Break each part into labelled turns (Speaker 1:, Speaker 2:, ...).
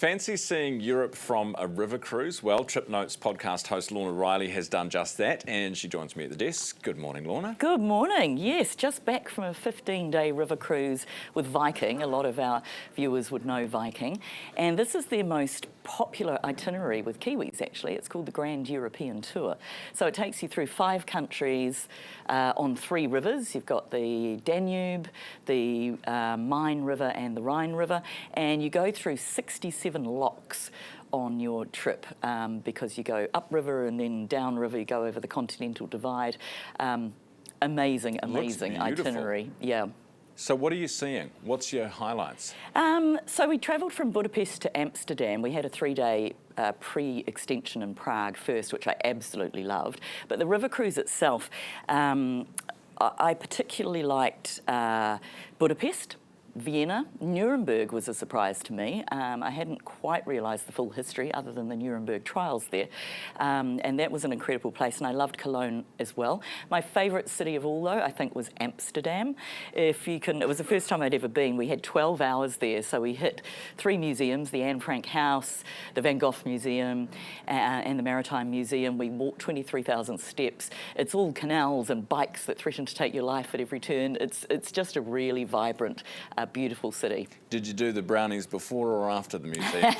Speaker 1: Fancy seeing Europe from a river cruise? Well, TripNotes podcast host Lorna Riley has done just that, and she joins me at the desk. Good morning, Lorna.
Speaker 2: Good morning. Yes, just back from a 15-day river cruise with Viking. A lot of our viewers would know Viking. And this is their most popular itinerary with Kiwis, actually. It's called the Grand European Tour. So it takes you through 5 countries on 3 rivers. You've got the Danube, the Main River and the Rhine River, and you go through 67 locks on your trip because you go upriver and then downriver, you go over the Continental Divide. Amazing itinerary. Yeah.
Speaker 1: So what are you seeing? What's your highlights?
Speaker 2: So we travelled from Budapest to Amsterdam. We had a 3-day pre-extension in Prague first, which I absolutely loved. But the river cruise itself, I particularly liked Budapest. Vienna. Nuremberg was a surprise to me. I hadn't quite realised the full history other than the Nuremberg trials there. And that was an incredible place, and I loved Cologne as well. My favourite city of all, though, I think was Amsterdam. If you can, it was the first time I'd ever been. We had 12 hours there, so we hit 3 museums, the Anne Frank House, the Van Gogh Museum, and the Maritime Museum. We walked 23,000 steps. It's all canals and bikes that threaten to take your life at every turn. It's just a really vibrant, beautiful city.
Speaker 1: Did you do the brownies before or after the museums?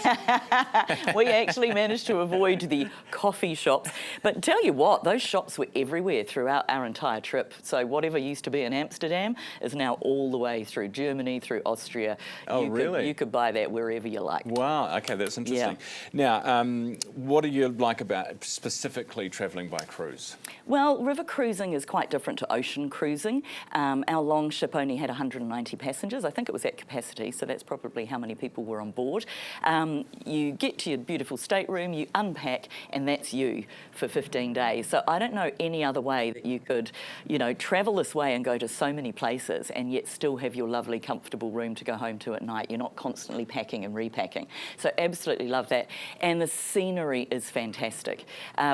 Speaker 2: We actually managed to avoid the coffee shops. But tell you what, those shops were everywhere throughout our entire trip. So whatever used to be in Amsterdam is now all the way through Germany, through Austria.
Speaker 1: Oh, really?
Speaker 2: You could buy that wherever you like.
Speaker 1: Wow, okay, that's interesting.
Speaker 2: Yeah.
Speaker 1: Now, what do you like about specifically travelling by cruise?
Speaker 2: Well, river cruising is quite different to ocean cruising. Our long ship only had 190 passengers. I think it was at capacity, so that's probably how many people were on board. You get to your beautiful stateroom, you unpack, and that's you for 15 days. So I don't know any other way that you could, travel this way and go to so many places and yet still have your lovely, comfortable room to go home to at night. You're not constantly packing and repacking. So absolutely love that. And the scenery is fantastic.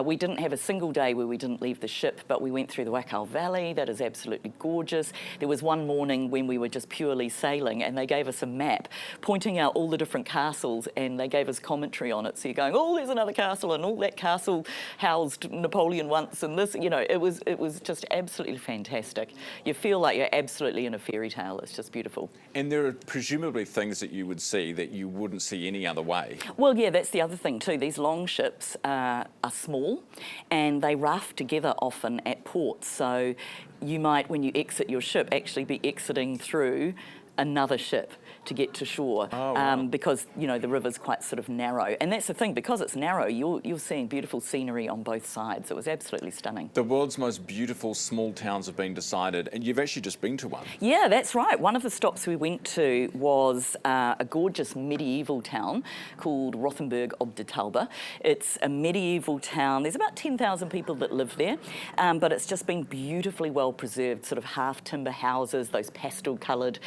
Speaker 2: We didn't have a single day where we didn't leave the ship, but we went through the Wachau Valley. That is absolutely gorgeous. There was one morning when we were just purely sailing, and they gave us a map pointing out all the different castles, and they gave us commentary on it. So you're going, oh, there's another castle, and all that castle housed Napoleon once, and this, it was just absolutely fantastic. You feel like you're absolutely in a fairy tale. It's just beautiful.
Speaker 1: And there are presumably things that you would see that you wouldn't see any other way.
Speaker 2: Well, yeah, that's the other thing too. These long ships are small, and they raft together often at ports. So you might, when you exit your ship, actually be exiting through another ship to get to shore.
Speaker 1: Oh, wow.
Speaker 2: Because the river's quite sort of narrow, and that's the thing, because it's narrow, you're seeing beautiful scenery on both sides. It was absolutely stunning.
Speaker 1: The world's most beautiful small towns have been decided, and you've actually just been to one.
Speaker 2: Yeah, that's right. One of the stops we went to was a gorgeous medieval town called Rothenburg ob der Tauber. It's a medieval town. There's about 10,000 people that live there, but it's just been beautifully well preserved, sort of half timber houses, those pastel coloured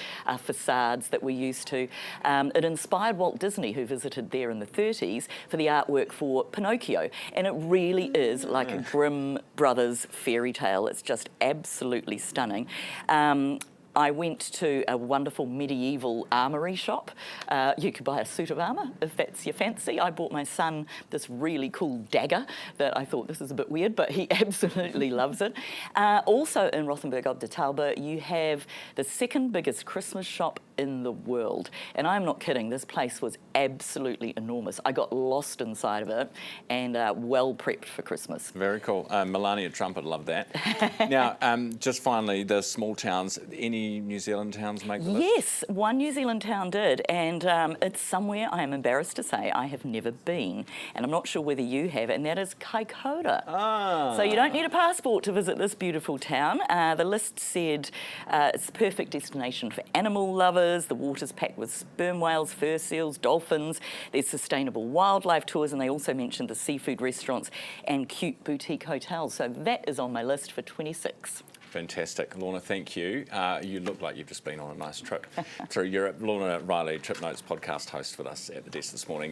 Speaker 2: facades that we're used to. It inspired Walt Disney, who visited there in the 30s, for the artwork for Pinocchio. And it really is like a Grimm Brothers fairy tale. It's just absolutely stunning. I went to a wonderful medieval armoury shop. You could buy a suit of armour if that's your fancy. I bought my son this really cool dagger that I thought, this is a bit weird, but he absolutely loves it. Also in Rothenburg ob der Tauber, you have the 2nd biggest Christmas shop in the world. And I'm not kidding, this place was absolutely enormous. I got lost inside of it and well prepped for Christmas.
Speaker 1: Very cool. Melania Trump would love that. Now, just finally, the small towns, any New Zealand towns make the list?
Speaker 2: Yes, one New Zealand town did, and it's somewhere I am embarrassed to say I have never been, and I'm not sure whether you have, and that is Kaikoura.
Speaker 1: Ah.
Speaker 2: So you don't need a passport to visit this beautiful town. The list said it's a perfect destination for animal lovers. The water's packed with sperm whales, fur seals, dolphins. There's sustainable wildlife tours, and they also mentioned the seafood restaurants and cute boutique hotels. So that is on my list for 26.
Speaker 1: Fantastic. Lorna, thank you. You look like you've just been on a nice trip through Europe. Lorna Riley, TripNotes podcast host with us at the desk this morning.